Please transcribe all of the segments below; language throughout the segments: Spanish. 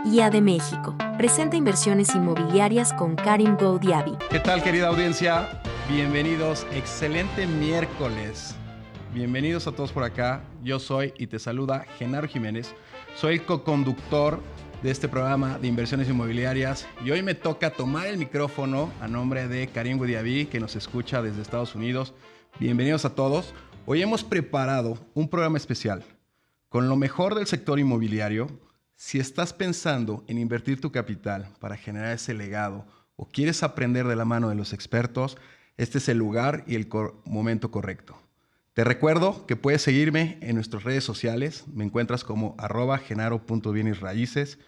IA de México presenta inversiones inmobiliarias con Karim Goudiaby. ¿Qué tal, querida audiencia? Bienvenidos, excelente miércoles. Bienvenidos a todos por acá. Yo soy y te saluda Genaro Jiménez. Soy el coconductor de este programa de inversiones inmobiliarias y hoy me toca tomar el micrófono a nombre de Karim Goudiaby, que nos escucha desde Estados Unidos. Bienvenidos a todos. Hoy hemos preparado un programa especial con lo mejor del sector inmobiliario. Si estás pensando en invertir tu capital para generar ese legado o quieres aprender de la mano de los expertos, este es el lugar y el momento correcto. Te recuerdo que puedes seguirme en nuestras redes sociales. Me encuentras como @genaro.bienesraíces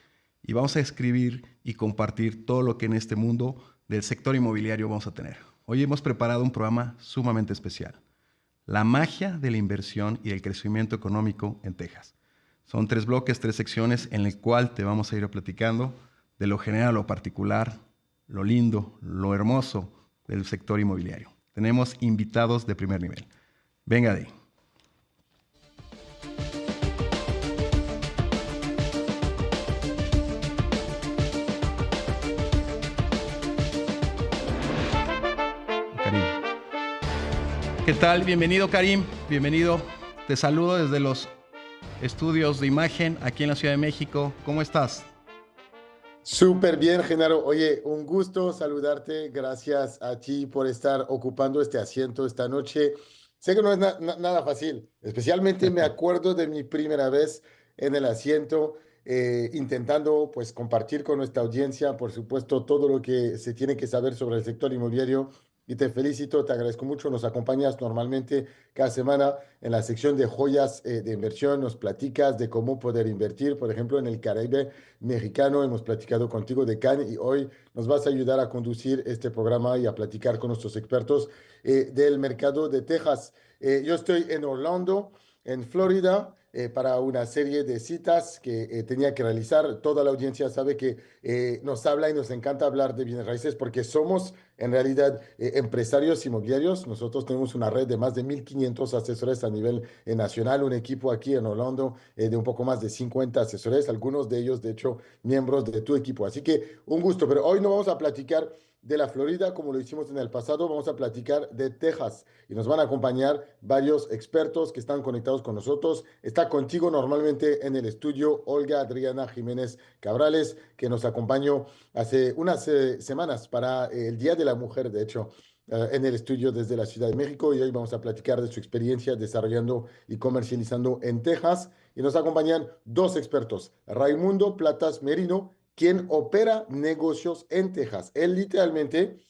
y vamos a escribir y compartir todo lo que en este mundo del sector inmobiliario vamos a tener. Hoy hemos preparado un programa sumamente especial. La magia de la inversión y el crecimiento económico en Texas. Son 3 bloques, 3 secciones en el cual te vamos a ir platicando de lo general a lo particular, lo lindo, lo hermoso del sector inmobiliario. Tenemos invitados de primer nivel. Venga de ahí. Karim. ¿Qué tal? Bienvenido, Karim. Bienvenido. Te saludo desde los estudios de imagen aquí en la Ciudad de México. ¿Cómo estás? Súper bien, Genaro. Oye, un gusto saludarte. Gracias a ti por estar ocupando este asiento esta noche. Sé que no es nada fácil. Especialmente me acuerdo de mi primera vez en el asiento, intentando pues compartir con nuestra audiencia, por supuesto, todo lo que se tiene que saber sobre el sector inmobiliario. Y te felicito, te agradezco mucho. Nos acompañas normalmente cada semana en la sección de joyas de inversión. Nos platicas de cómo poder invertir, por ejemplo, en el Caribe mexicano. Hemos platicado contigo de Cannes y hoy nos vas a ayudar a conducir este programa y a platicar con nuestros expertos del mercado de Texas. Yo estoy en Orlando, en Florida, para una serie de citas que tenía que realizar. Toda la audiencia sabe que nos habla y nos encanta hablar de bienes raíces porque somos en realidad empresarios inmobiliarios. Nosotros tenemos una red de más de 1,500 asesores a nivel nacional, un equipo aquí en Orlando de un poco más de 50 asesores, algunos de ellos, de hecho, miembros de tu equipo. Así que un gusto, pero hoy no vamos a platicar de la Florida como lo hicimos en el pasado, vamos a platicar de Texas y nos van a acompañar varios expertos que están conectados con nosotros. Está contigo normalmente en el estudio Olga Adriana Jiménez Cabrales, que nos acompañó hace unas semanas para el Día de la Mujer, de hecho, en el estudio desde la Ciudad de México, y hoy vamos a platicar de su experiencia desarrollando y comercializando en Texas. Y nos acompañan 2 expertos, Raimundo Platas Merino, quien opera negocios en Texas. Él literalmente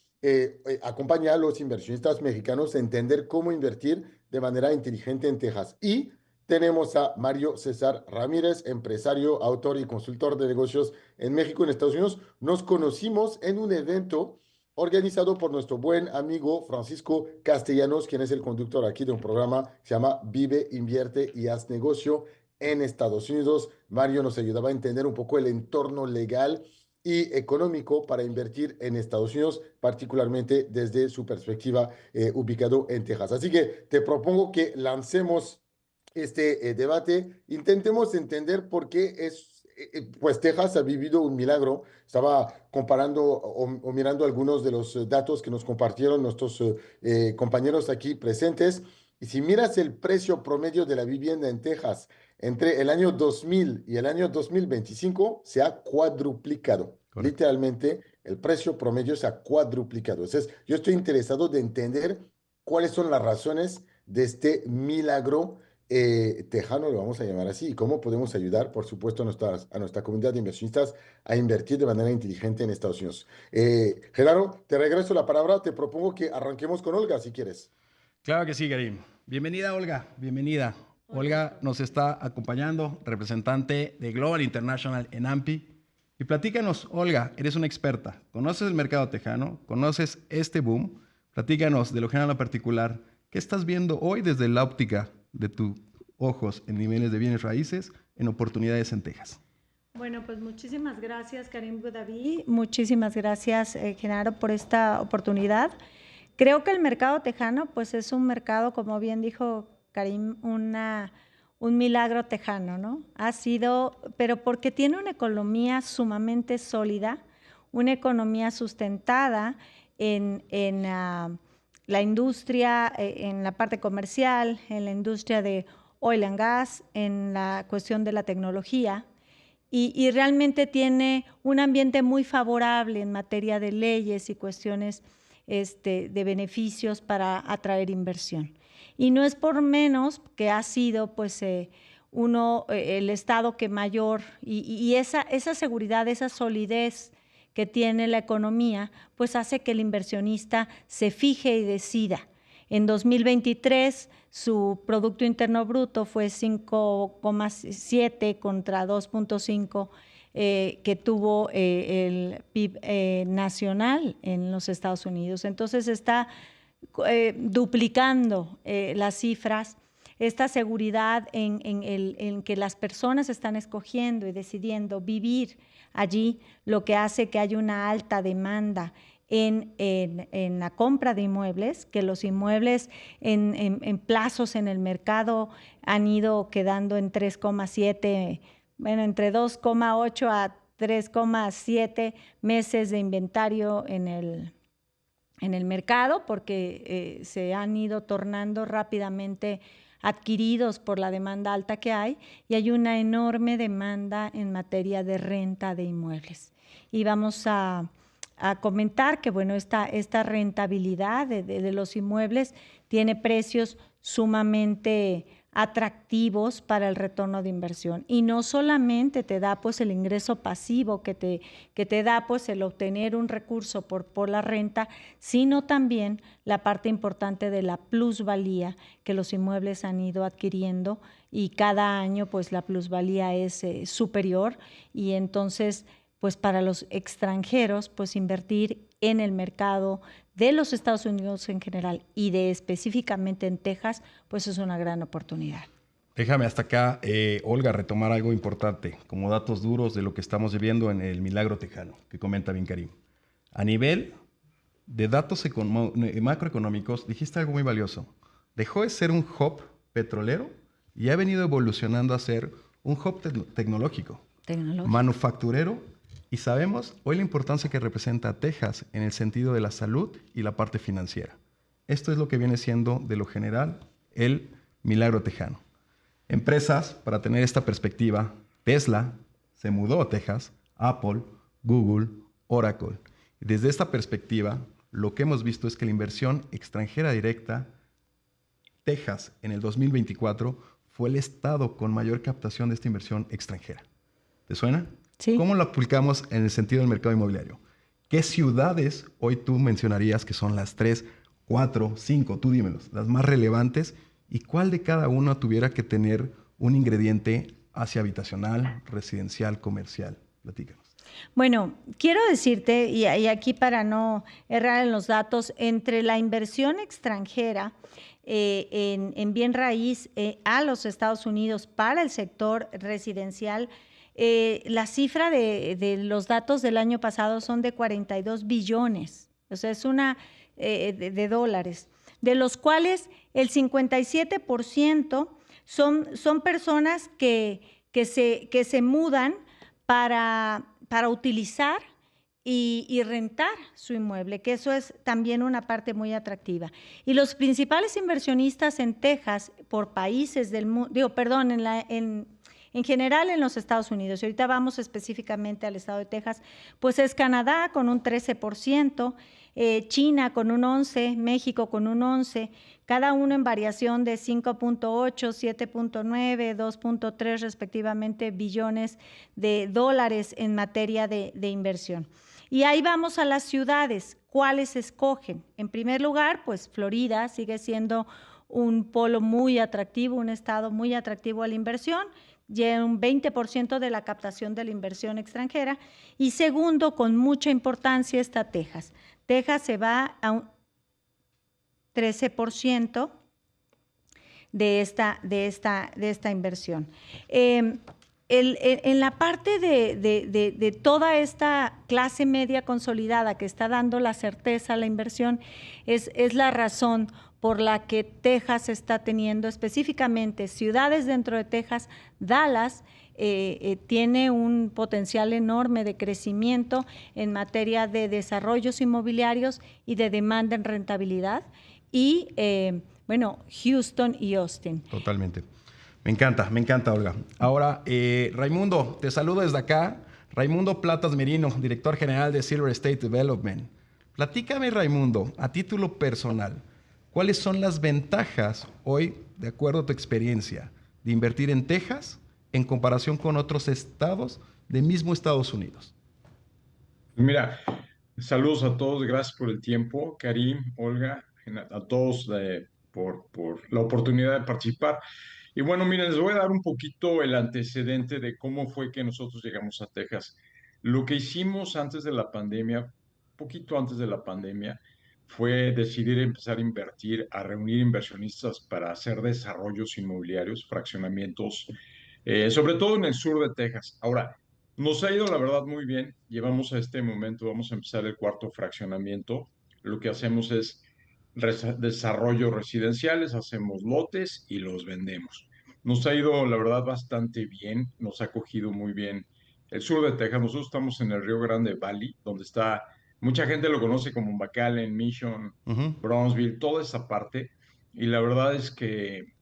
acompaña a los inversionistas mexicanos a entender cómo invertir de manera inteligente en Texas. Y tenemos a Mario César Ramírez, empresario, autor y consultor de negocios en México y en Estados Unidos. Nos conocimos en un evento organizado por nuestro buen amigo Francisco Castellanos, quien es el conductor aquí de un programa que se llama Vive, Invierte y Haz Negocio en Estados Unidos. Mario nos ayudaba a entender un poco el entorno legal y económico para invertir en Estados Unidos, particularmente desde su perspectiva ubicado en Texas. Así que te propongo que lancemos este debate, intentemos entender por qué pues Texas ha vivido un milagro. Estaba comparando o mirando algunos de los datos que nos compartieron nuestros compañeros aquí presentes. Y si miras el precio promedio de la vivienda en Texas entre el año 2000 y el año 2025, se ha cuadruplicado. Correcto. Literalmente, el precio promedio se ha cuadruplicado. Entonces, yo estoy interesado de entender cuáles son las razones de este milagro tejano, lo vamos a llamar así, y cómo podemos ayudar, por supuesto, a nuestra comunidad de inversionistas a invertir de manera inteligente en Estados Unidos. Genaro, te regreso la palabra. Te propongo que arranquemos con Olga, si quieres. Claro que sí, Karim. Bienvenida, Olga. Bienvenida. Olga nos está acompañando, representante de Global International en AMPI. Y platícanos, Olga, eres una experta. ¿Conoces el mercado tejano? ¿Conoces este boom? Platícanos de lo general a particular. ¿Qué estás viendo hoy desde la óptica de tus ojos en niveles de bienes raíces, en oportunidades en Texas? Bueno, pues muchísimas gracias, Karim Goudiaby. Muchísimas gracias, Genaro, por esta oportunidad. Creo que el mercado tejano, pues es un mercado, como bien dijo Karim, un milagro tejano, ¿no? Ha sido, pero porque tiene una economía sumamente sólida, una economía sustentada en la industria, en la parte comercial, en la industria de oil and gas, en la cuestión de la tecnología, y realmente tiene un ambiente muy favorable en materia de leyes y cuestiones de beneficios para atraer inversión. Y no es por menos que ha sido pues el estado que mayor, y esa seguridad, esa solidez que tiene la economía, pues hace que el inversionista se fije y decida. En 2023 su Producto Interno Bruto fue 5,7 contra 2,5 que tuvo el PIB nacional en los Estados Unidos. Entonces está duplicando las cifras, esta seguridad en que las personas están escogiendo y decidiendo vivir allí, lo que hace que haya una alta demanda en la compra de inmuebles, que los inmuebles en plazos en el mercado han ido quedando en 3,7, bueno, entre 2,8 a 3,7 meses de inventario en el mercado, porque se han ido tornando rápidamente adquiridos por la demanda alta que hay, y hay una enorme demanda en materia de renta de inmuebles. Y vamos a comentar que, bueno, esta rentabilidad de los inmuebles tiene precios sumamente atractivos para el retorno de inversión, y no solamente te da pues el ingreso pasivo que te da pues el obtener un recurso por la renta, sino también la parte importante de la plusvalía que los inmuebles han ido adquiriendo, y cada año pues la plusvalía es superior, y entonces pues para los extranjeros pues invertir en el mercado de los Estados Unidos en general y específicamente en Texas, pues es una gran oportunidad. Déjame hasta acá, Olga, retomar algo importante, como datos duros de lo que estamos viviendo en el milagro tejano, que comenta bien Karim. A nivel de datos macroeconómicos, dijiste algo muy valioso. Dejó de ser un hub petrolero y ha venido evolucionando a ser un hub tecnológico, manufacturero, y sabemos hoy la importancia que representa Texas en el sentido de la salud y la parte financiera. Esto es lo que viene siendo, de lo general, el milagro tejano. Empresas, para tener esta perspectiva, Tesla se mudó a Texas, Apple, Google, Oracle. Y desde esta perspectiva, lo que hemos visto es que la inversión extranjera directa, Texas en el 2024, fue el estado con mayor captación de esta inversión extranjera. ¿Te suena? Sí. ¿Cómo lo aplicamos en el sentido del mercado inmobiliario? ¿Qué ciudades hoy tú mencionarías que son las 3, 4, 5, tú dímelos, las más relevantes, y cuál de cada una tuviera que tener un ingrediente hacia habitacional, residencial, comercial? Platícanos. Bueno, quiero decirte, y aquí para no errar en los datos, entre la inversión extranjera en bien raíz a los Estados Unidos para el sector residencial, la cifra de los datos del año pasado son de 42 billones, o sea, es una de dólares, de los cuales el 57% son personas que se mudan para utilizar y rentar su inmueble, que eso es también una parte muy atractiva. Y los principales inversionistas en Texas por países del mundo, en general en los Estados Unidos, y ahorita vamos específicamente al estado de Texas, pues es Canadá con un 13%, China con un 11%, México con un 11%, cada uno en variación de 5.8, 7.9, 2.3 respectivamente billones de dólares en materia de inversión. Y ahí vamos a las ciudades. ¿Cuáles escogen? En primer lugar, pues Florida sigue siendo un polo muy atractivo, un estado muy atractivo a la inversión, lleva un 20% de la captación de la inversión extranjera. Y segundo, con mucha importancia, está Texas. Texas se va a un 13% de esta inversión. En la parte de toda esta clase media consolidada que está dando la certeza a la inversión, es la razón por la que Texas está teniendo, específicamente ciudades dentro de Texas. Dallas tiene un potencial enorme de crecimiento en materia de desarrollos inmobiliarios y de demanda en rentabilidad. Y bueno, Houston y Austin. Totalmente. Me encanta, Olga. Ahora, Raimundo, te saludo desde acá. Raimundo Platas Merino, director general de Silver State Development. Platícame, Raimundo, a título personal, ¿cuáles son las ventajas hoy, de acuerdo a tu experiencia, de invertir en Texas en comparación con otros estados de mismo Estados Unidos? Mira, saludos a todos, gracias por el tiempo, Karim, Olga, a todos por la oportunidad de participar. Y bueno, miren, les voy a dar un poquito el antecedente de cómo fue que nosotros llegamos a Texas. Lo que hicimos antes de la pandemia, poquito antes de la pandemia, fue decidir empezar a invertir, a reunir inversionistas para hacer desarrollos inmobiliarios, fraccionamientos, sobre todo en el sur de Texas. Ahora, nos ha ido, la verdad, muy bien. Llevamos a este momento, vamos a empezar el cuarto fraccionamiento. Lo que hacemos es desarrollos residenciales, hacemos lotes y los vendemos. Nos ha ido, la verdad, bastante bien. Nos ha cogido muy bien el sur de Texas. Nosotros estamos en el Río Grande Valley, donde está, mucha gente lo conoce como McAllen, Mission, Brownsville, toda esa parte. Y la verdad es que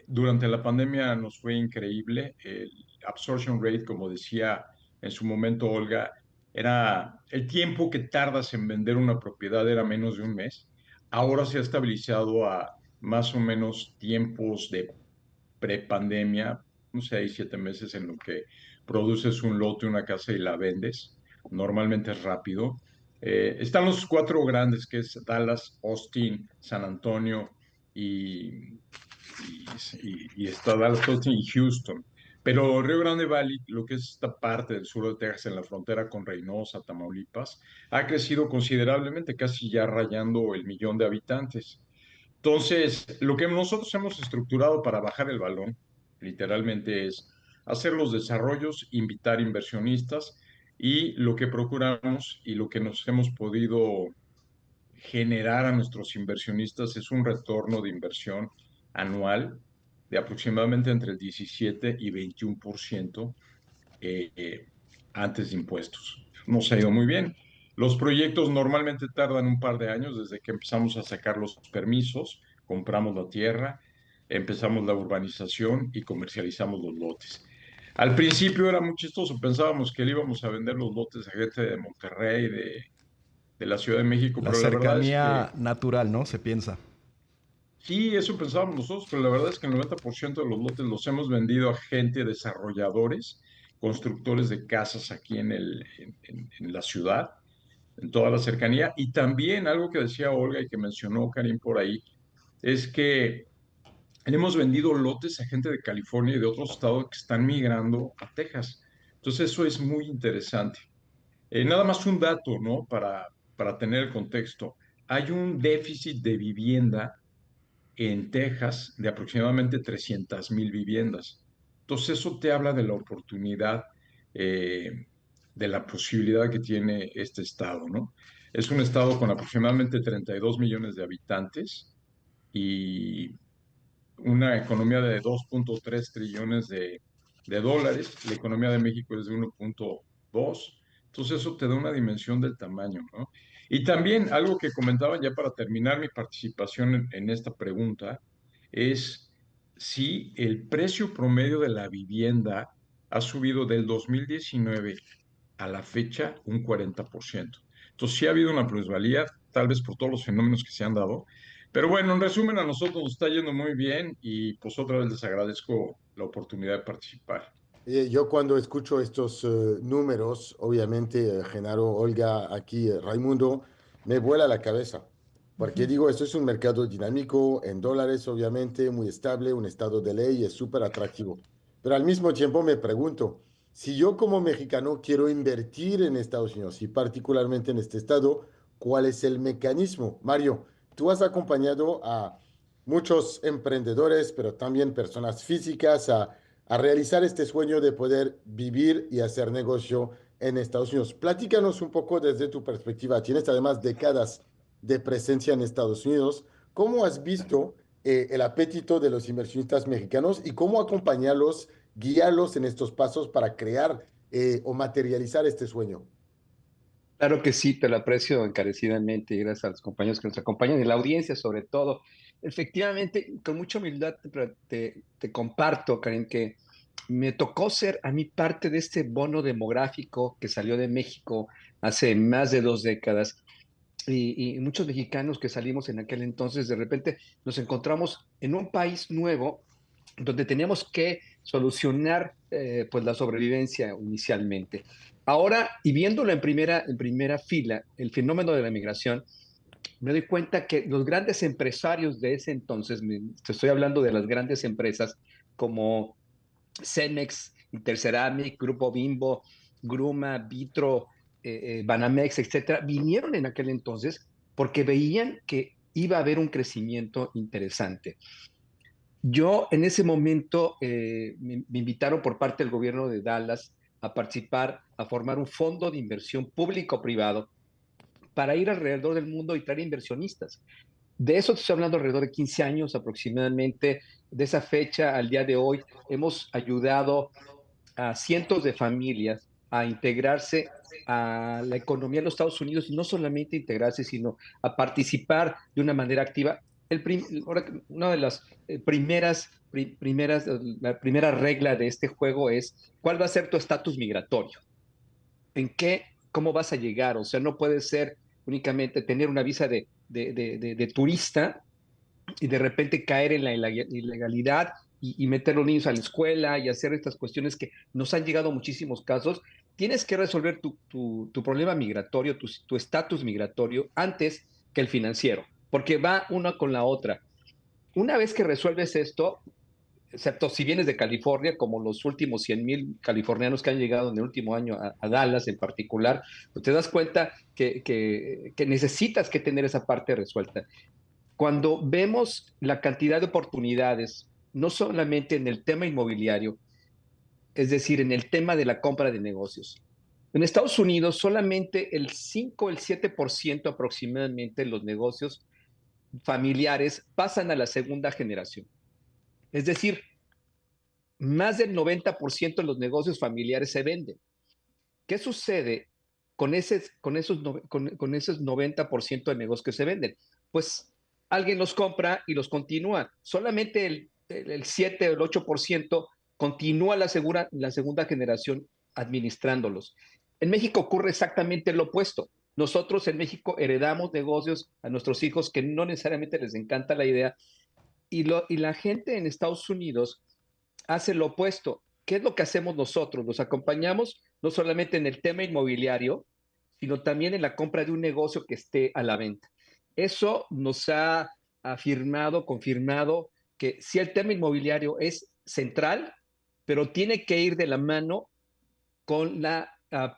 durante la pandemia nos fue increíble. El absorption rate, como decía en su momento Olga, era el tiempo que tardas en vender una propiedad era menos de un mes. Ahora se ha estabilizado a más o menos tiempos de prepandemia, 6, 7 meses en lo que produces un lote, una casa y la vendes. Normalmente es rápido. Están los cuatro grandes, que es Dallas, Austin, San Antonio y, y está Dallas, Austin y Houston. Pero Río Grande Valley, lo que es esta parte del sur de Texas, en la frontera con Reynosa, Tamaulipas, ha crecido considerablemente, casi ya rayando el 1 millón de habitantes. Entonces, lo que nosotros hemos estructurado para bajar el balón, literalmente, es hacer los desarrollos, invitar inversionistas y lo que procuramos y lo que nos hemos podido generar a nuestros inversionistas es un retorno de inversión anual de aproximadamente entre el 17 y 21% antes de impuestos. Nos ha ido muy bien. Los proyectos normalmente tardan un par de años desde que empezamos a sacar los permisos, compramos la tierra, empezamos la urbanización y comercializamos los lotes. Al principio era muy chistoso, pensábamos que le íbamos a vender los lotes a gente de Monterrey, de la Ciudad de México, La pero la verdad es que cercanía natural, ¿no? Se piensa. sí, eso pensábamos nosotros, pero la verdad es que el 90% de los lotes los hemos vendido a gente, desarrolladores, constructores de casas aquí en la ciudad, en toda la cercanía. Y también algo que decía Olga y que mencionó Karim por ahí, es que le hemos vendido lotes a gente de California y de otros estados que están migrando a Texas. Entonces eso es muy interesante. Nada más un dato, ¿no? Para tener el contexto. Hay un déficit de vivienda en Texas de aproximadamente 300,000 viviendas. Entonces eso te habla de la oportunidad, de la posibilidad que tiene este estado, ¿no? Es un estado con aproximadamente 32 millones de habitantes y una economía de 2.3 trillones de dólares. La economía de México es de 1.2. Entonces eso te da una dimensión del tamaño, ¿no? Y también algo que comentaba ya para terminar mi participación en esta pregunta es si el precio promedio de la vivienda ha subido del 2019 a la fecha un 40%. Entonces sí ha habido una plusvalía, tal vez por todos los fenómenos que se han dado. Pero bueno, en resumen, a nosotros nos está yendo muy bien y pues otra vez les agradezco la oportunidad de participar. Yo cuando escucho estos números, obviamente, Genaro, Olga, aquí, Raimundo, me vuela la cabeza, porque digo, esto es un mercado dinámico, en dólares, obviamente, muy estable, un estado de ley, es súper atractivo. Pero al mismo tiempo me pregunto, si yo como mexicano quiero invertir en Estados Unidos y particularmente en este estado, ¿cuál es el mecanismo? Mario, tú has acompañado a muchos emprendedores, pero también personas físicas a realizar este sueño de poder vivir y hacer negocio en Estados Unidos. Platícanos un poco desde tu perspectiva. Tienes además décadas de presencia en Estados Unidos. ¿cómo has visto el apetito de los inversionistas mexicanos y cómo acompañarlos, guiarlos en estos pasos para crear o materializar este sueño? Claro que sí, te lo aprecio encarecidamente y gracias a los compañeros que nos acompañan y la audiencia sobre todo. Efectivamente, con mucha humildad te comparto, Karen, que me tocó ser a mí parte de este bono demográfico que salió de México hace más de 2 décadas y muchos mexicanos que salimos en aquel entonces, de repente nos encontramos en un país nuevo donde teníamos que solucionar pues la sobrevivencia inicialmente. Ahora, y viéndolo en primera fila, el fenómeno de la migración, me doy cuenta que los grandes empresarios de ese entonces, te estoy hablando de las grandes empresas como Cemex, Interceramic, Grupo Bimbo, Gruma, Vitro, Banamex, etcétera, vinieron en aquel entonces porque veían que iba a haber un crecimiento interesante. Yo en ese momento me invitaron por parte del gobierno de Dallas a participar, a formar un fondo de inversión público-privado para ir alrededor del mundo y traer inversionistas. De eso te estoy hablando alrededor de 15 años aproximadamente. De esa fecha al día de hoy hemos ayudado a cientos de familias a integrarse a la economía de los Estados Unidos y no solamente integrarse, sino a participar de una manera activa. Una de las la primera regla de este juego es cuál va a ser tu estatus migratorio. ¿Cómo vas a llegar? O sea, no puede ser únicamente tener una visa de turista y de repente caer en la ilegalidad y meter a los niños a la escuela y hacer estas cuestiones que nos han llegado muchísimos casos. Tienes que resolver tu problema migratorio, tu estatus migratorio antes que el financiero, porque va una con la otra. Una vez que resuelves esto, excepto si vienes de California, como los últimos 100,000 californianos que han llegado en el último año a Dallas en particular, pues te das cuenta que necesitas que tener esa parte resuelta. Cuando vemos la cantidad de oportunidades, no solamente en el tema inmobiliario, es decir, en el tema de la compra de negocios. En Estados Unidos, solamente el 5 o el 7% aproximadamente de los negocios familiares pasan a la segunda generación. Es decir, más del 90% de los negocios familiares se venden. ¿Qué sucede con esos 90% de negocios que se venden? Pues alguien los compra y los continúa. Solamente el 7 o el 8% continúa la segunda generación administrándolos. En México ocurre exactamente lo opuesto. Nosotros en México heredamos negocios a nuestros hijos que no necesariamente les encanta la idea y la gente en Estados Unidos hace lo opuesto. ¿Qué es lo que hacemos nosotros? Los acompañamos no solamente en el tema inmobiliario, sino también en la compra de un negocio que esté a la venta. Eso nos ha confirmado que sí, el tema inmobiliario es central, pero tiene que ir de la mano con la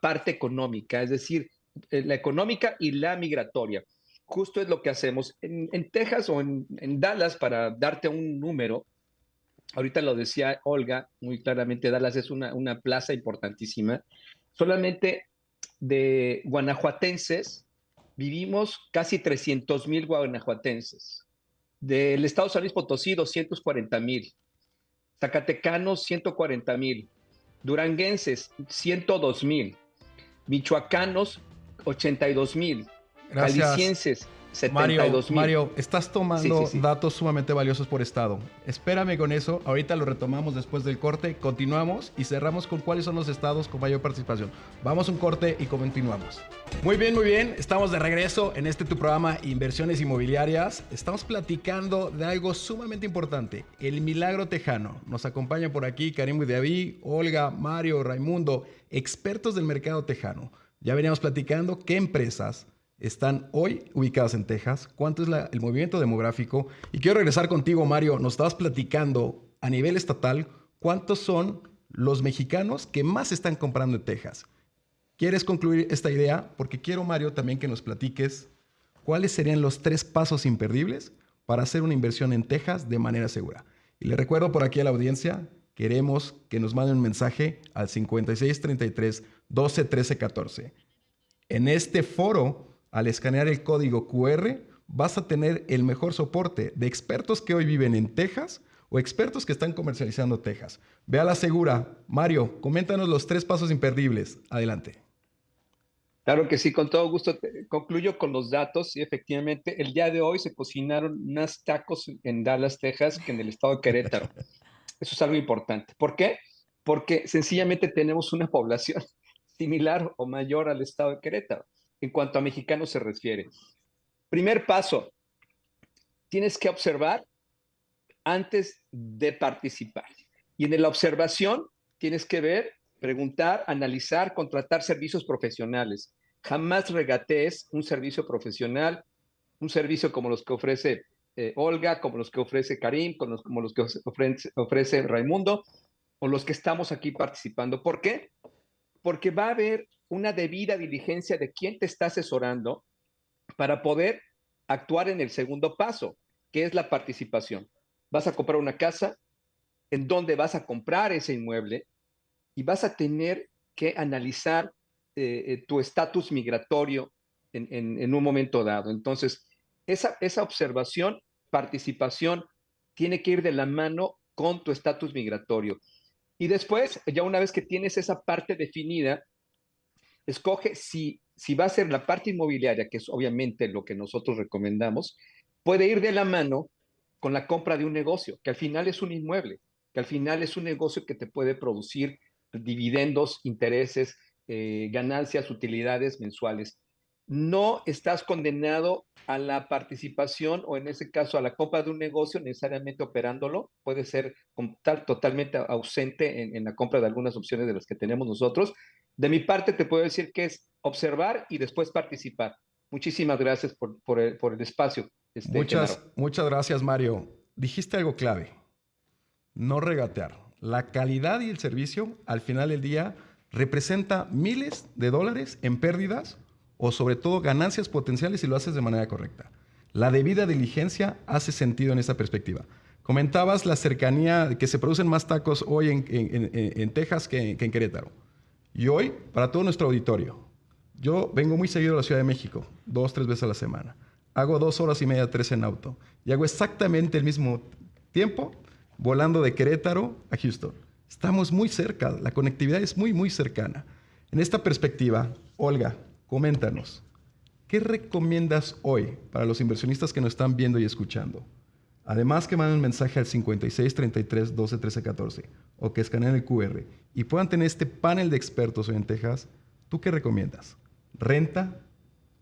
parte económica, es decir, la económica y la migratoria. Justo es lo que hacemos. En Texas o en Dallas, para darte un número, ahorita lo decía Olga muy claramente, Dallas es una plaza importantísima. Solamente de guanajuatenses vivimos casi 300,000 guanajuatenses. Del estado de San Luis Potosí, 240,000. Zacatecanos, 140,000. Duranguenses, 102,000. Michoacanos, 82,000. Gracias. Jaliscienses, 72,000. Mario, estás tomando Sí. datos sumamente valiosos por estado. Espérame con eso. Ahorita lo retomamos después del corte. Continuamos y cerramos con cuáles son los estados con mayor participación. Vamos a un corte y continuamos. Muy bien, muy bien. Estamos de regreso en tu programa Inversiones Inmobiliarias. Estamos platicando de algo sumamente importante, el milagro tejano. Nos acompañan por aquí Karim Goudiaby, Olga, Mario, Raimundo, expertos del mercado tejano. Ya veníamos platicando qué empresas están hoy ubicadas en Texas, cuánto es el movimiento demográfico. Y quiero regresar contigo, Mario. Nos estabas platicando a nivel estatal cuántos son los mexicanos que más están comprando en Texas. ¿Quieres concluir esta idea? Porque quiero, Mario, también que nos platiques cuáles serían los 3 pasos imperdibles para hacer una inversión en Texas de manera segura. Y le recuerdo por aquí a la audiencia, queremos que nos manden un mensaje al 5633 12 13 14. En este foro, al escanear el código QR, vas a tener el mejor soporte de expertos que hoy viven en Texas o expertos que están comercializando Texas. Ve a la segura. Mario, coméntanos los 3 pasos imperdibles. Adelante. Claro que sí, con todo gusto. Concluyo con los datos y efectivamente el día de hoy se cocinaron más tacos en Dallas, Texas, que en el estado de Querétaro. Eso es algo importante. ¿Por qué? Porque sencillamente tenemos una población similar o mayor al estado de Querétaro en cuanto a mexicanos se refiere. Primer paso, tienes que observar antes de participar. Y en la observación tienes que ver, preguntar, analizar, contratar servicios profesionales. Jamás regatees un servicio profesional, un servicio como los que ofrece Olga, como los que ofrece Karim, como los que ofrece Raimundo, o los que estamos aquí participando. ¿Por qué? Porque va a haber una debida diligencia de quién te está asesorando para poder actuar en el segundo paso, que es la participación. Vas a comprar una casa, en dónde vas a comprar ese inmueble y vas a tener que analizar tu estatus migratorio en un momento dado. Entonces, esa observación, participación, tiene que ir de la mano con tu estatus migratorio. Y después, ya una vez que tienes esa parte definida, escoge si va a ser la parte inmobiliaria, que es obviamente lo que nosotros recomendamos, puede ir de la mano con la compra de un negocio, que al final es un inmueble, que al final es un negocio que te puede producir dividendos, intereses, ganancias, utilidades mensuales. No estás condenado a la participación o en ese caso a la compra de un negocio necesariamente operándolo, puede ser totalmente ausente en la compra de algunas opciones de las que tenemos nosotros. De mi parte te puedo decir que es observar y después participar. Muchísimas gracias por el espacio, Genaro. Muchas gracias, Mario. Dijiste algo clave. No regatear. La calidad y el servicio, al final del día, representa miles de dólares en pérdidas o sobre todo ganancias potenciales si lo haces de manera correcta. La debida diligencia hace sentido en esa perspectiva. Comentabas la cercanía de que se producen más tacos hoy en Texas que en Querétaro. Y hoy, para todo nuestro auditorio, yo vengo muy seguido a la Ciudad de México, 2, 3 veces a la semana. Hago 2 horas y media, 3 en auto. Y hago exactamente el mismo tiempo volando de Querétaro a Houston. Estamos muy cerca, la conectividad es muy, muy cercana. En esta perspectiva, Olga, coméntanos, ¿qué recomiendas hoy para los inversionistas que nos están viendo y escuchando? Además que manden un mensaje al 56 33 12 13 14 o que escaneen el QR y puedan tener este panel de expertos hoy en Texas, ¿tú qué recomiendas? ¿Renta,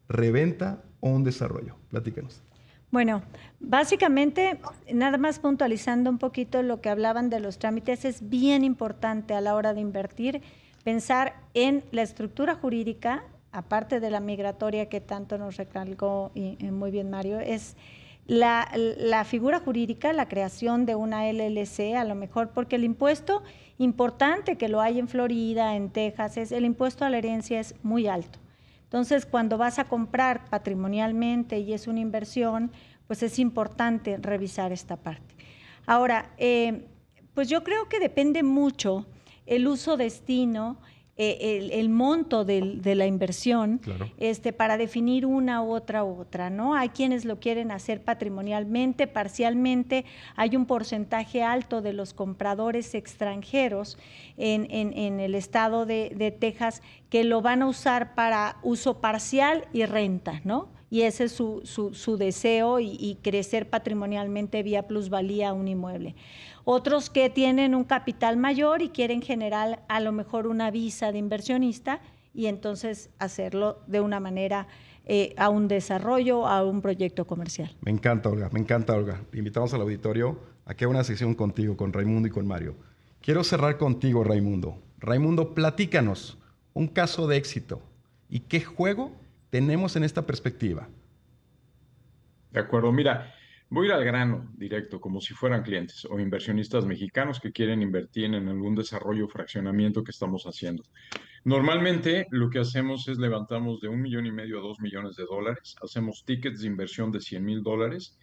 reventa o un desarrollo? Platícanos. Bueno, básicamente, nada más puntualizando un poquito lo que hablaban de los trámites, es bien importante a la hora de invertir pensar en la estructura jurídica, aparte de la migratoria que tanto nos recalcó y muy bien Mario, es la figura jurídica, la creación de una LLC, a lo mejor porque el impuesto importante que lo hay en Florida, en Texas, es el impuesto a la herencia es muy alto. Entonces, cuando vas a comprar patrimonialmente y es una inversión, pues es importante revisar esta parte. Ahora, pues yo creo que depende mucho el uso destino, el monto de la inversión, Claro. Para definir una u otra, ¿no? Hay quienes lo quieren hacer patrimonialmente, parcialmente, hay un porcentaje alto de los compradores extranjeros en el estado de Texas que lo van a usar para uso parcial y renta, ¿no? Y ese es su deseo y crecer patrimonialmente vía plusvalía a un inmueble. Otros que tienen un capital mayor y quieren generar a lo mejor una visa de inversionista y entonces hacerlo de una manera a un desarrollo, a un proyecto comercial. Me encanta, Olga, me encanta, Olga. Te invitamos al auditorio a que haga una sesión contigo, con Raimundo y con Mario. Quiero cerrar contigo, Raimundo. Raimundo, platícanos un caso de éxito y qué juego tenemos en esta perspectiva. De acuerdo, mira, voy a ir al grano directo, como si fueran clientes o inversionistas mexicanos que quieren invertir en algún desarrollo o fraccionamiento que estamos haciendo. Normalmente lo que hacemos es levantamos de 1,5 millones a 2 millones de dólares, hacemos tickets de inversión de 100,000 dólares.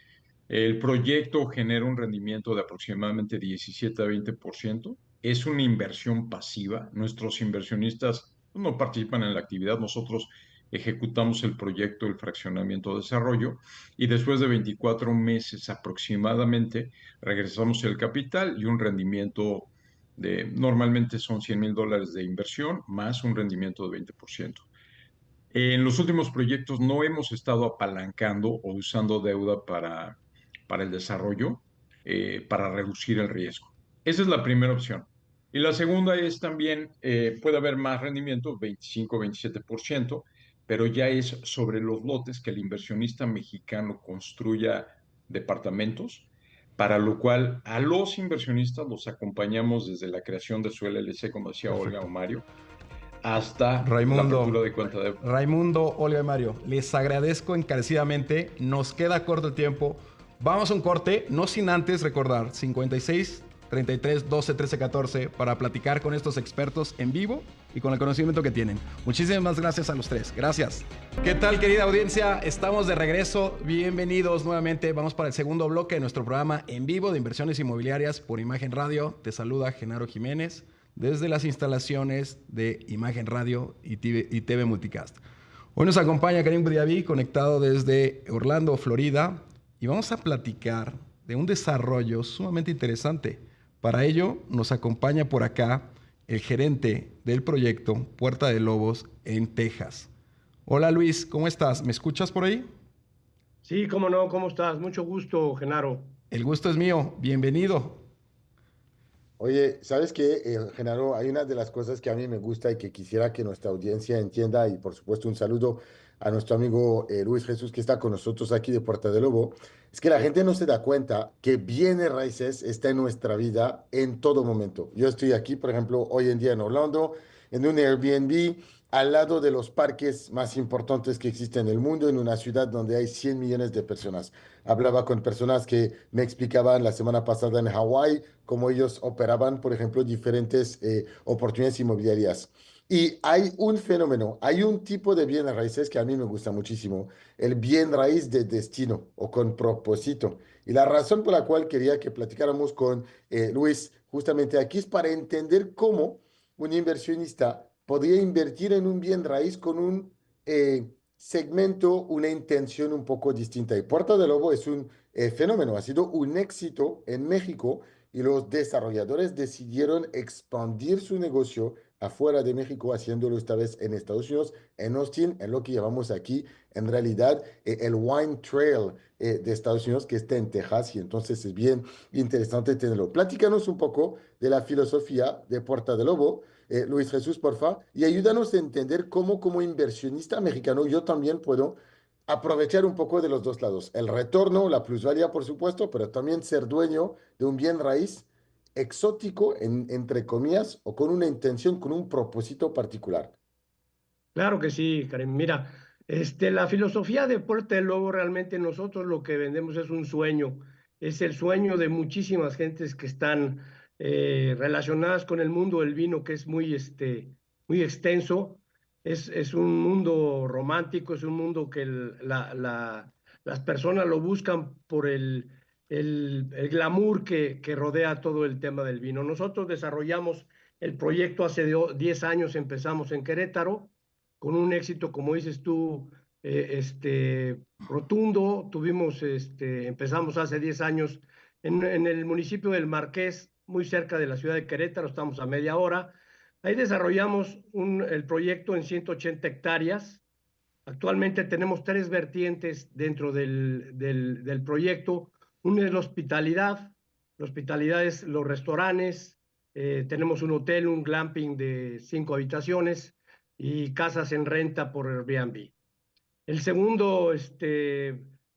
El proyecto genera un rendimiento de aproximadamente 17 a 20%. Es una inversión pasiva. Nuestros inversionistas no participan en la actividad. Nosotros ejecutamos el proyecto del fraccionamiento de desarrollo y después de 24 meses aproximadamente regresamos el capital y un rendimiento normalmente son $100,000 de inversión más un rendimiento de 20%. En los últimos proyectos no hemos estado apalancando o usando deuda para el desarrollo, para reducir el riesgo. Esa es la primera opción. Y la segunda es también, puede haber más rendimiento, 25-27%, pero ya es sobre los lotes que el inversionista mexicano construya departamentos, para lo cual a los inversionistas los acompañamos desde la creación de su LLC, como decía Olga o Perfecto. Mario, hasta la Raimundo, apertura de cuenta de... Raimundo, Olga y Mario, les agradezco encarecidamente. Nos queda corto el tiempo. Vamos a un corte, no sin antes recordar 56 33 12 13 14 para platicar con estos expertos en vivo y con el conocimiento que tienen. Muchísimas gracias a los tres. Gracias. ¿Qué tal, querida audiencia? Estamos de regreso. Bienvenidos nuevamente. Vamos para el segundo bloque de nuestro programa en vivo de inversiones inmobiliarias por Imagen Radio. Te saluda Genaro Jiménez desde las instalaciones de Imagen Radio y TV Multicast. Hoy nos acompaña Karim Goudiaby, conectado desde Orlando, Florida, y vamos a platicar de un desarrollo sumamente interesante. Para ello nos acompaña por acá el gerente del proyecto Puerta de Lobos en Texas. Hola Luis, ¿cómo estás? ¿Me escuchas por ahí? Sí, cómo no, ¿cómo estás? Mucho gusto, Genaro. El gusto es mío, bienvenido. Oye, ¿sabes qué, Genaro? Hay una de las cosas que a mí me gusta y que quisiera que nuestra audiencia entienda, y por supuesto un saludo a nuestro amigo Luis Jesús que está con nosotros aquí de Puerta de Lobo, es que la gente no se da cuenta que bienes raíces está en nuestra vida en todo momento. Yo estoy aquí, por ejemplo, hoy en día en Orlando, en un Airbnb, al lado de los parques más importantes que existen en el mundo, en una ciudad donde hay 100 millones de personas. Hablaba con personas que me explicaban la semana pasada en Hawái cómo ellos operaban, por ejemplo, diferentes oportunidades inmobiliarias. Y hay un fenómeno, hay un tipo de bienes raíces que a mí me gusta muchísimo, el bien raíz de destino o con propósito. Y la razón por la cual quería que platicáramos con Luis justamente aquí es para entender cómo un inversionista podría invertir en un bien raíz con un segmento, una intención un poco distinta. Y Puerta de Lobo es un fenómeno, ha sido un éxito en México y los desarrolladores decidieron expandir su negocio afuera de México, haciéndolo esta vez en Estados Unidos, en Austin, en lo que llamamos aquí, en realidad, el Wine Trail de Estados Unidos, que está en Texas, y entonces es bien interesante tenerlo. Platícanos un poco de la filosofía de Puerta de Lobo, Luis Jesús, porfa, y ayúdanos a entender cómo como inversionista mexicano yo también puedo aprovechar un poco de los dos lados, el retorno, la plusvalía, por supuesto, pero también ser dueño de un bien raíz exótico, entre comillas, o con una intención, con un propósito particular. Claro que sí, Karen. Mira, la filosofía de Puerta del Lobo, realmente nosotros lo que vendemos es un sueño. Es el sueño de muchísimas gentes que están relacionadas con el mundo del vino, que es muy extenso. Es un mundo romántico, es un mundo que las personas lo buscan por el glamour que rodea todo el tema del vino. Nosotros desarrollamos el proyecto hace 10 años, empezamos en Querétaro con un éxito, como dices tú, rotundo. Empezamos hace 10 años en el municipio del Marqués, muy cerca de la ciudad de Querétaro, estamos a media hora. Ahí desarrollamos el proyecto en 180 hectáreas. Actualmente tenemos 3 vertientes dentro del proyecto. Una es la hospitalidad es los restaurantes, tenemos un hotel, un glamping de 5 habitaciones y casas en renta por Airbnb. El segundo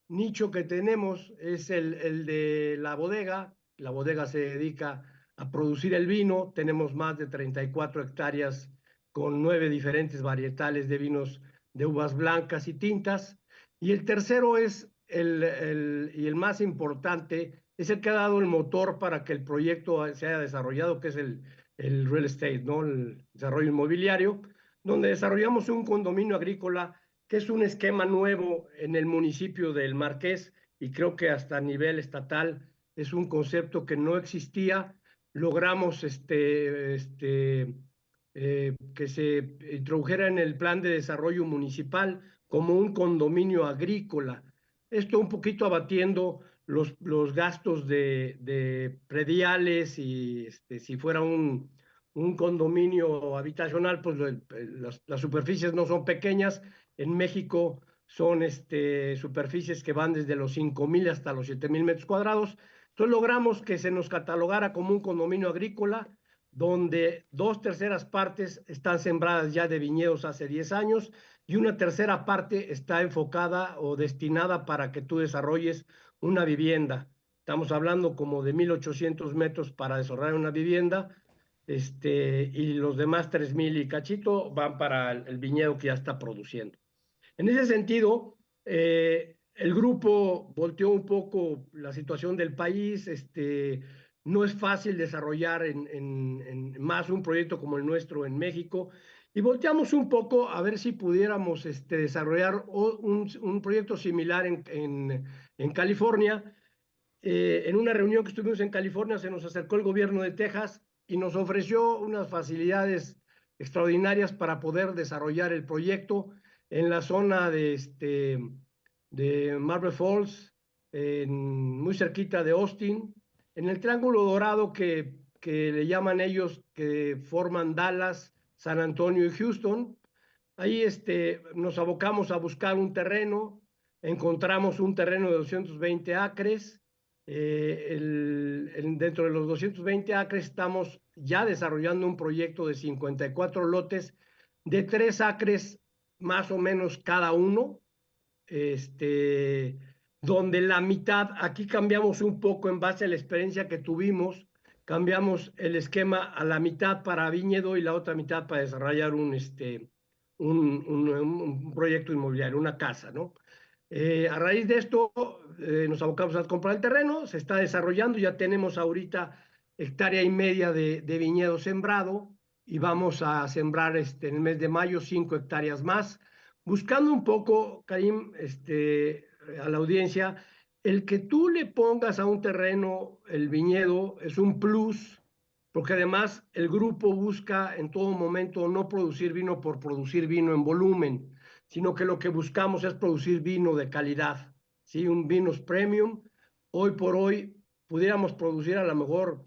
nicho que tenemos es el de la bodega. La bodega se dedica a producir el vino. Tenemos más de 34 hectáreas con 9 diferentes varietales de vinos de uvas blancas y tintas. Y el tercero es y el más importante, es el que ha dado el motor para que el proyecto se haya desarrollado, que es el real estate, ¿no? El desarrollo inmobiliario, donde desarrollamos un condominio agrícola que es un esquema nuevo en el municipio del Marqués, y creo que hasta a nivel estatal es un concepto que no existía. Logramos que se introdujera en el plan de desarrollo municipal como un condominio agrícola. Esto un poquito abatiendo los gastos de prediales y si fuera un condominio habitacional, pues las superficies no son pequeñas. En México son superficies que van desde los 5,000 hasta los 7,000 metros cuadrados. Entonces logramos que se nos catalogara como un condominio agrícola, donde 2/3 partes están sembradas ya de viñedos hace 10 años y una tercera parte está enfocada o destinada para que tú desarrolles una vivienda. Estamos hablando como de 1,800 metros para desarrollar una vivienda, y los demás 3,000 y cachito van para el viñedo que ya está produciendo. En ese sentido, el grupo volteó un poco la situación del país. No es fácil desarrollar en más un proyecto como el nuestro en México, y volteamos un poco a ver si pudiéramos desarrollar un proyecto similar en California. En una reunión que estuvimos en California se nos acercó el gobierno de Texas y nos ofreció unas facilidades extraordinarias para poder desarrollar el proyecto en la zona de Marble Falls, muy cerquita de Austin, en el Triángulo Dorado que le llaman ellos, que forman Dallas, San Antonio y Houston. Ahí nos abocamos a buscar un terreno, encontramos un terreno de 220 acres. Dentro de los 220 acres estamos ya desarrollando un proyecto de 54 lotes de 3 acres más o menos cada uno, donde la mitad, aquí cambiamos un poco en base a la experiencia que tuvimos, cambiamos el esquema a la mitad para viñedo y la otra mitad para desarrollar un proyecto inmobiliario, una casa, ¿no? A raíz de esto, nos abocamos a comprar el terreno, se está desarrollando, ya tenemos ahorita 1,5 hectáreas de viñedo sembrado, y vamos a sembrar en el mes de mayo 5 hectáreas más, buscando un poco, Karim, a la audiencia, el que tú le pongas a un terreno el viñedo es un plus, porque además el grupo busca en todo momento no producir vino por producir vino en volumen, sino que lo que buscamos es producir vino de calidad, ¿sí? Un vinos premium. Hoy por hoy pudiéramos producir a lo mejor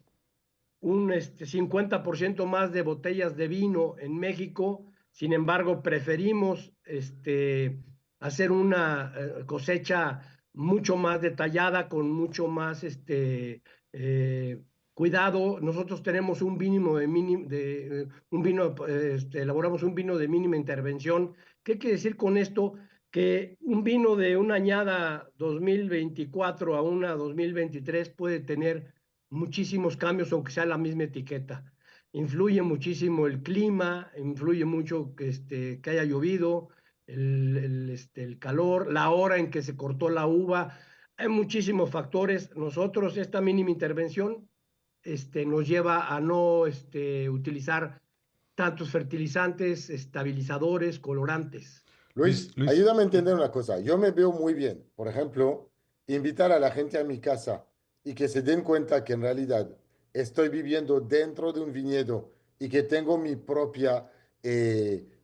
un 50% más de botellas de vino en México. Sin embargo, preferimos hacer una cosecha mucho más detallada, con mucho más cuidado. Nosotros tenemos un vino, elaboramos un vino de mínima intervención. ¿Qué quiere decir con esto? Que un vino de una añada 2024 a una 2023 puede tener muchísimos cambios, aunque sea la misma etiqueta. Influye muchísimo el clima, influye mucho que haya llovido, el calor, la hora en que se cortó la uva. Hay muchísimos factores. Nosotros, esta mínima intervención nos lleva a no utilizar tantos fertilizantes, estabilizadores, colorantes. Luis, Luis. ayúdame a entender una cosa. Yo me veo muy bien, por ejemplo, invitar a la gente a mi casa y que se den cuenta que en realidad estoy viviendo dentro de un viñedo y que tengo mi propia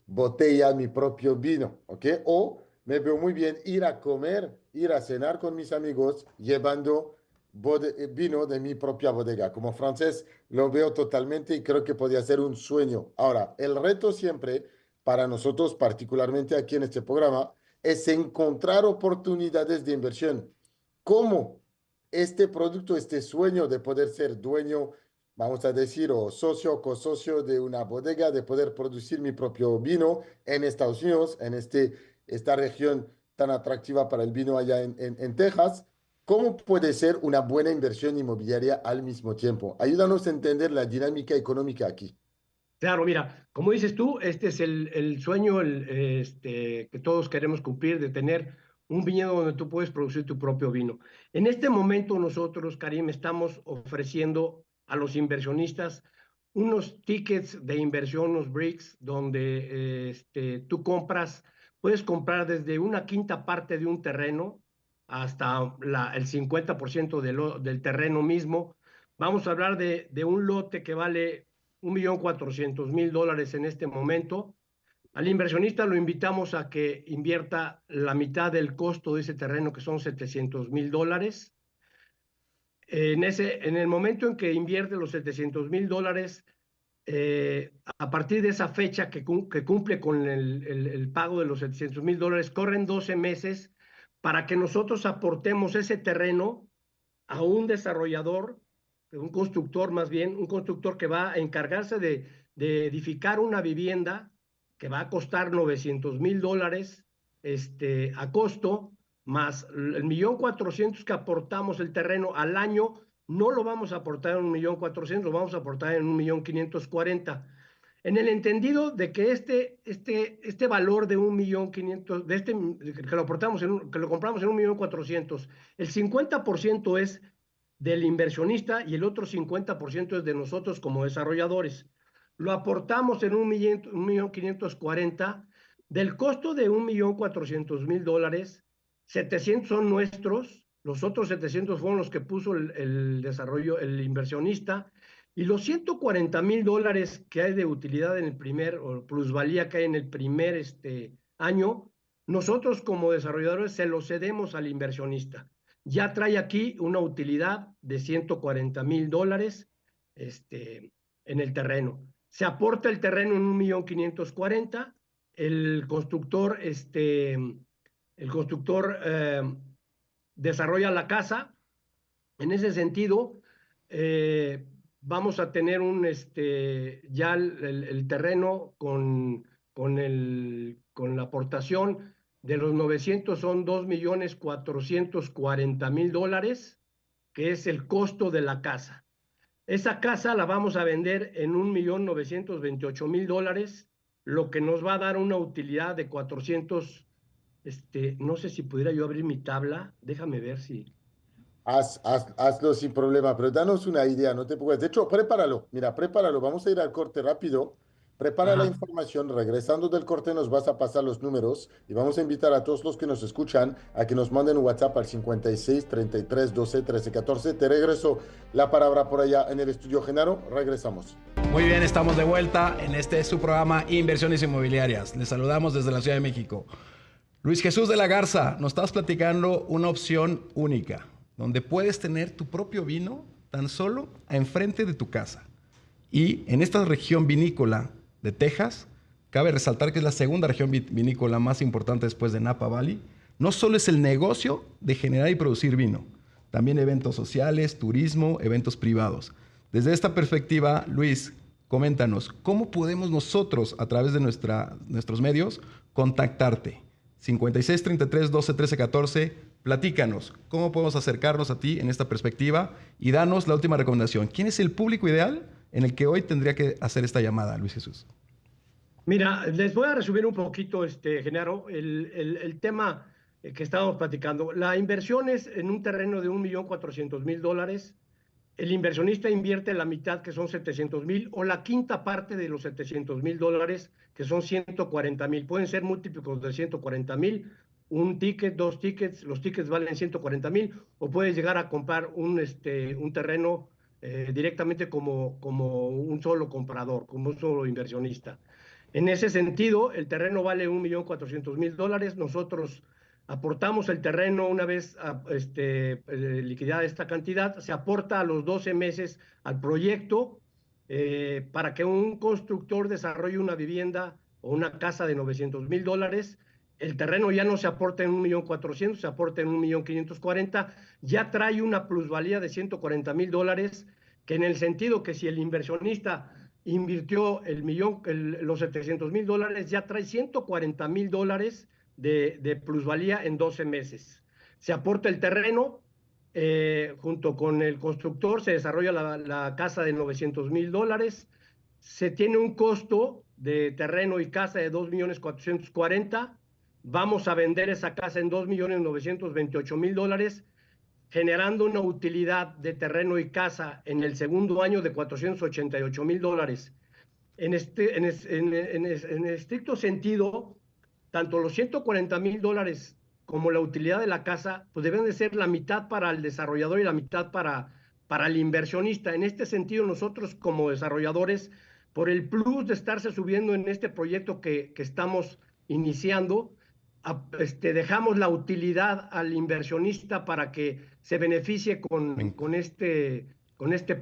botella, mi propio vino, ¿ok? O me veo muy bien ir a comer, ir a cenar con mis amigos llevando vino de mi propia bodega. Como francés lo veo totalmente y creo que podría ser un sueño. Ahora, el reto siempre para nosotros, particularmente aquí en este programa, es encontrar oportunidades de inversión. ¿Cómo este producto, este sueño de poder ser dueño, vamos a decir, o socio o cosocio de una bodega, de poder producir mi propio vino en Estados Unidos, en esta región tan atractiva para el vino allá en Texas? ¿Cómo puede ser una buena inversión inmobiliaria al mismo tiempo? Ayúdanos a entender la dinámica económica aquí. Claro, mira, como dices tú, este es el sueño que todos queremos cumplir, de tener un viñedo donde tú puedes producir tu propio vino. En este momento nosotros, Karim, estamos ofreciendo a los inversionistas unos tickets de inversión, unos bricks, donde tú puedes comprar desde una quinta parte de un terreno hasta el 50% del terreno mismo. Vamos a hablar de un lote que vale $1,400,000 en este momento. Al inversionista lo invitamos a que invierta la mitad del costo de ese terreno, que son $700,000. En el momento en que invierte los $700,000, a partir de esa fecha que cumple con el pago de los $700,000, corren 12 meses para que nosotros aportemos ese terreno a un desarrollador, un constructor más bien, un constructor que va a encargarse de edificar una vivienda que va a costar $900,000 a costo, más el $1,400,000 que aportamos el terreno al año. No lo vamos a aportar en $1,400,000, lo vamos a aportar en $1,540,000. En el entendido de que este valor de $1,500,000, que lo compramos en $1,400,000, el 50% es del inversionista y el otro 50% es de nosotros como desarrolladores. Lo aportamos en $1,540,000. Del costo de $1,400,000, 700 son nuestros, los otros 700 fueron los que puso el inversionista, y los $140,000 que hay de utilidad en el primer, o plusvalía que hay en el primer año, nosotros como desarrolladores se los cedemos al inversionista. Ya trae aquí una utilidad de $140,000 en el terreno. Se aporta el terreno en $1,540,000. El constructor desarrolla la casa. En ese sentido, vamos a tener ya el terreno con la aportación de los 900, son $2,440,000, que es el costo de la casa. Esa casa la vamos a vender en $1,928,000, lo que nos va a dar una utilidad de 400. No sé si pudiera yo abrir mi tabla, déjame ver si... Hazlo sin problema, pero danos una idea, no te preocupes. De hecho, prepáralo, mira, prepáralo, vamos a ir al corte rápido. Prepara la información, regresando del corte nos vas a pasar los números y vamos a invitar a todos los que nos escuchan a que nos manden un WhatsApp al 56 33 12 13 14. Te regreso la palabra por allá en el estudio. Genaro, regresamos. Muy bien, estamos de vuelta en su programa Inversiones Inmobiliarias. Les saludamos desde la Ciudad de México. Luis Jesús de la Garza, nos estabas platicando una opción única, donde puedes tener tu propio vino tan solo enfrente de tu casa. Y en esta región vinícola de Texas, cabe resaltar que es la segunda región vinícola más importante después de Napa Valley. No solo es el negocio de generar y producir vino, también eventos sociales, turismo, eventos privados. Desde esta perspectiva, Luis, coméntanos, ¿cómo podemos nosotros, a través de nuestros medios, contactarte? 56 33 12 13 14, platícanos, ¿cómo podemos acercarnos a ti en esta perspectiva? Y danos la última recomendación. ¿Quién es el público ideal en el que hoy tendría que hacer esta llamada, Luis Jesús? Mira, les voy a resumir un poquito, Genaro, el tema que estábamos platicando. La inversión es en un terreno de $1,400,000. El inversionista invierte la mitad, que son $700,000, o la quinta parte de los $700,000, que son $140,000. Pueden ser múltiplos de $140,000, un ticket, 2 tickets, los tickets valen $140,000, o puedes llegar a comprar un terreno directamente como un solo comprador, como un solo inversionista. En ese sentido, el terreno vale $1,400,000. Nosotros aportamos el terreno una vez liquidada esta cantidad, se aporta a los 12 meses al proyecto para que un constructor desarrolle una vivienda o una casa de $900,000. El terreno ya no se aporta en $1,400,000, se aporta en $1,540,000. Ya trae una plusvalía de $140,000, que en el sentido que si el inversionista invirtió los $700,000, ya trae $140,000 de plusvalía en 12 meses. Se aporta el terreno, junto con el constructor, se desarrolla la casa de $900,000. Se tiene un costo de terreno y casa de $2,440,000. Vamos a vender esa casa en $2,928,000, generando una utilidad de terreno y casa en el segundo año de $488,000. En estricto sentido, tanto los $140,000 como la utilidad de la casa, pues deben de ser la mitad para el desarrollador y la mitad para el inversionista. En este sentido, nosotros como desarrolladores por el plus de estarse subiendo en este proyecto que estamos iniciando, dejamos la utilidad al inversionista para que se beneficie con este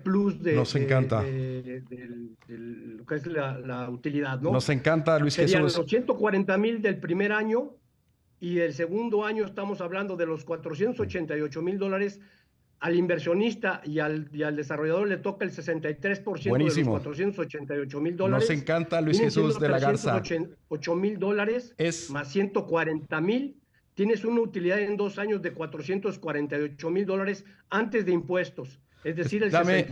plus Nos encanta. de lo que es la utilidad, ¿no? Nos encanta, Luis Serían Jesús. los 140,000 del primer año y el segundo año estamos hablando de los $488,000. Al inversionista y al desarrollador le toca el 63% Buenísimo. de los $488,000. Nos encanta, Luis Vienen Jesús siendo de la Garza. $308,000 Es más 140,000. Tienes una utilidad en 2 años de $448,000 antes de impuestos. Es decir, el 64%.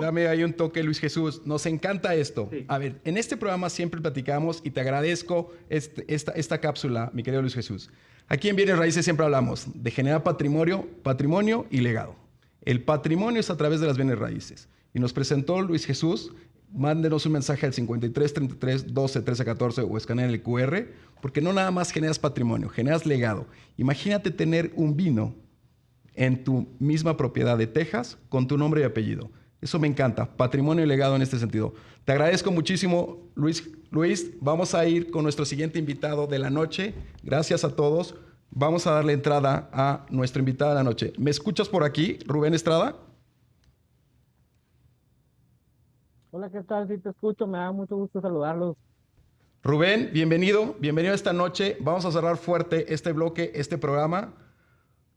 Dame ahí un toque, Luis Jesús. Nos encanta esto. Sí. A ver, en este programa siempre platicamos y te agradezco esta cápsula, mi querido Luis Jesús. Aquí en Bienes Raíces siempre hablamos de generar patrimonio y legado. El patrimonio es a través de las bienes raíces. Y nos presentó Luis Jesús. Mándenos un mensaje al 53 33 12 13 14 o escaneen el QR, porque no nada más generas patrimonio, generas legado. Imagínate tener un vino en tu misma propiedad de Texas con tu nombre y apellido. Eso me encanta, patrimonio y legado en este sentido. Te agradezco muchísimo, Luis. Vamos a ir con nuestro siguiente invitado de la noche. Gracias a todos. Vamos a darle entrada a nuestro invitado de la noche. ¿Me escuchas por aquí, Rubén Estrada? Hola, ¿qué tal? Sí te escucho, me da mucho gusto saludarlos. Rubén, bienvenido esta noche. Vamos a cerrar fuerte este bloque, este programa.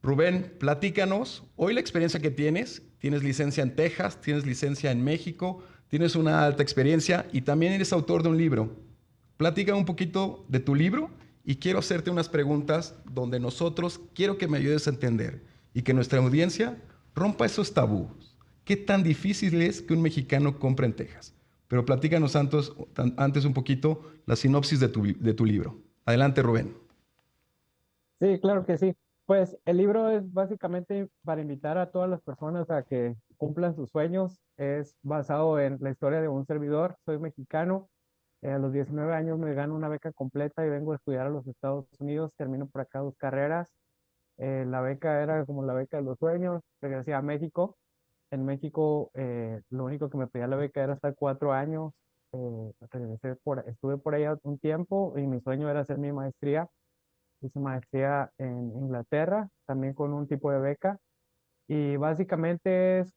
Rubén, platícanos, hoy la experiencia que tienes licencia en Texas, tienes licencia en México, tienes una alta experiencia y también eres autor de un libro. Platica un poquito de tu libro y quiero hacerte unas preguntas donde quiero que me ayudes a entender y que nuestra audiencia rompa esos tabús. ¿Qué tan difícil es que un mexicano compre en Texas? Pero platícanos antes un poquito la sinopsis de tu libro. Adelante, Rubén. Sí, claro que sí. Pues el libro es básicamente para invitar a todas las personas a que cumplan sus sueños. Es basado en la historia de un servidor. Soy mexicano. A los 19 años me gano una beca completa y vengo a estudiar a los Estados Unidos. Termino por acá 2 carreras. La beca era como la beca de los sueños. Regresé a México. En México, lo único que me pedía la beca era hasta 4 años. Estuve por allá un tiempo y mi sueño era hacer mi maestría. Hice maestría en Inglaterra, también con un tipo de beca. Y básicamente es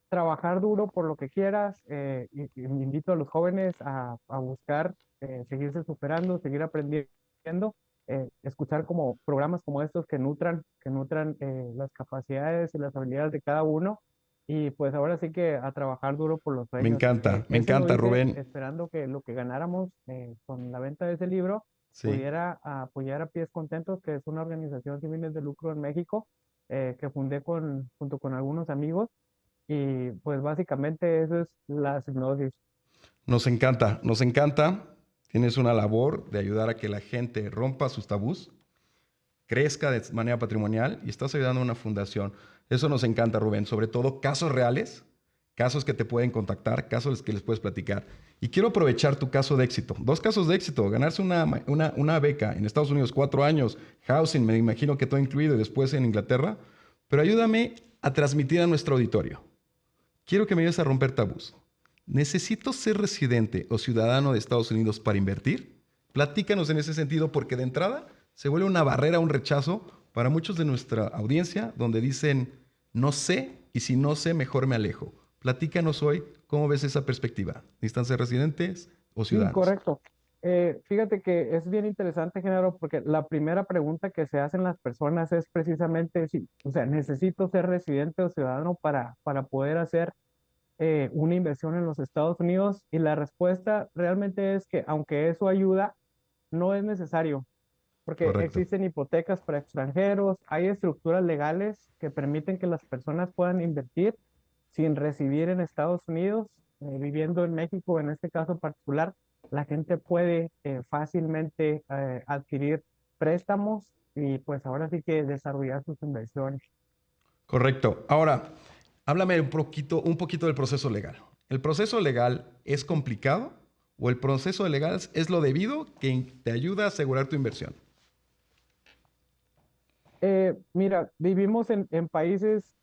trabajar duro por lo que quieras. Y invito a los jóvenes a buscar seguirse superando, seguir aprendiendo, escuchar como programas como estos que nutran las capacidades y las habilidades de cada uno. Y pues ahora sí que a trabajar duro por los Me sueños. encanta, me Eso lo encanta, hice Rubén. esperando que lo que ganáramos con la venta de ese libro Sí. pudiera apoyar a Pies Contentos, que es una organización sin fines de lucro en México, que fundé junto con algunos amigos. Y pues básicamente eso es la hipnosis. Nos encanta, nos encanta. Tienes una labor de ayudar a que la gente rompa sus tabús, crezca de manera patrimonial y estás ayudando a una fundación. Eso nos encanta, Rubén. Sobre todo casos reales, casos que te pueden contactar, casos que les puedes platicar. Y quiero aprovechar tu caso de éxito. 2 casos de éxito. Ganarse una beca en Estados Unidos, 4 años, housing, me imagino que todo incluido, y después en Inglaterra. Pero ayúdame a transmitir a nuestro auditorio. Quiero que me ayudes a romper tabús. ¿Necesito ser residente o ciudadano de Estados Unidos para invertir? Platícanos en ese sentido, porque de entrada se vuelve una barrera, un rechazo para muchos de nuestra audiencia, donde dicen, no sé, y si no sé, mejor me alejo. Platícanos hoy, ¿cómo ves esa perspectiva? ¿Necesitan ser residentes o Sí, ciudadanos? correcto. Fíjate que es bien interesante, Genaro, porque la primera pregunta que se hacen las personas es precisamente si, o sea, necesito ser residente o ciudadano para poder hacer una inversión en los Estados Unidos. Y la respuesta realmente es que aunque eso ayuda, no es necesario, porque Correcto. existen hipotecas para extranjeros, hay estructuras legales que permiten que las personas puedan invertir sin residir en Estados Unidos, viviendo en México, en este caso particular. La gente puede fácilmente adquirir préstamos y pues ahora sí que desarrollar sus inversiones. Correcto. Ahora, háblame un poquito del proceso legal. ¿El proceso legal es complicado o el proceso legal es lo debido que te ayuda a asegurar tu inversión? Mira, vivimos en países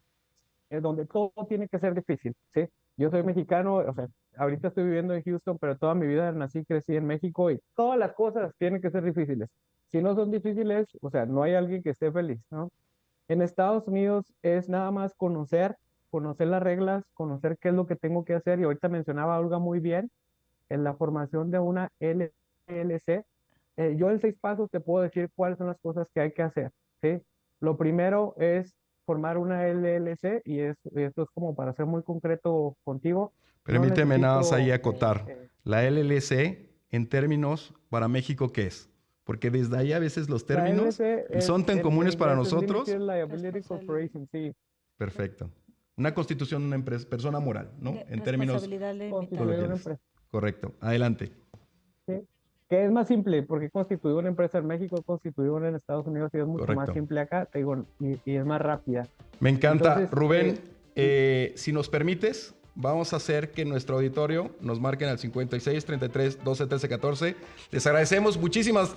donde todo tiene que ser difícil, ¿sí? Yo soy mexicano, o sea, ahorita estoy viviendo en Houston, pero toda mi vida nací y crecí en México y todas las cosas tienen que ser difíciles. Si no son difíciles, o sea, no hay alguien que esté feliz, ¿no? En Estados Unidos es nada más conocer las reglas, conocer qué es lo que tengo que hacer. Y ahorita mencionaba Olga muy bien en la formación de una LLC. Yo en 6 pasos te puedo decir cuáles son las cosas que hay que hacer, ¿sí? Lo primero es formar una LLC y esto es como para ser muy concreto contigo. Permíteme nada más ahí necesito, acotar. La LLC, en términos para México, ¿qué es? Porque desde ahí a veces los La términos LLC son tan en comunes para inglés es nosotros. Limited Liability Corporation, sí. Perfecto. Una constitución de una empresa, persona moral, ¿no? En términos Responsabilidad limitada. Constituir una coloquiales. empresa. Correcto. Adelante. Sí. Que es más simple, porque constituir una empresa en México, constituir una en Estados Unidos y es mucho más Correcto. simple acá, te digo, y es más rápida. Me encanta. Entonces, Rubén, si nos permites, vamos a hacer que nuestro auditorio nos marquen al 56 33 12 13 14. Les agradecemos muchísimas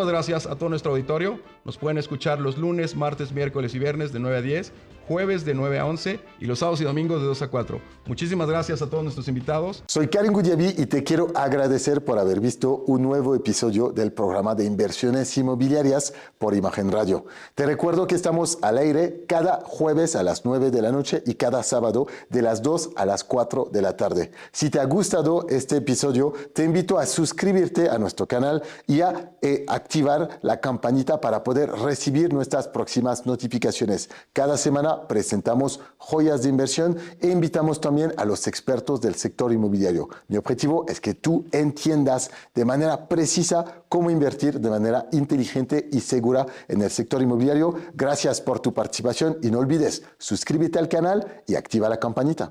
gracias a todo nuestro auditorio. Nos pueden escuchar los lunes, martes, miércoles y viernes de 9 a 10, jueves de 9 a 11 y los sábados y domingos de 2 a 4. Muchísimas gracias a todos nuestros invitados. Soy Karim Goudiaby y te quiero agradecer por haber visto un nuevo episodio del programa de inversiones inmobiliarias por Imagen Radio. Te recuerdo que estamos al aire cada jueves a las 9 de la noche y cada sábado de las 2 a las 4 de la tarde. Si te ha gustado este episodio, te invito a suscribirte a nuestro canal y a activar la campanita para poder recibir nuestras próximas notificaciones. Cada semana presentamos joyas de inversión e invitamos también a los expertos del sector inmobiliario. Mi objetivo es que tú entiendas de manera precisa cómo invertir de manera inteligente y segura en el sector inmobiliario. Gracias por tu participación y no olvides suscríbete al canal y activa la campanita.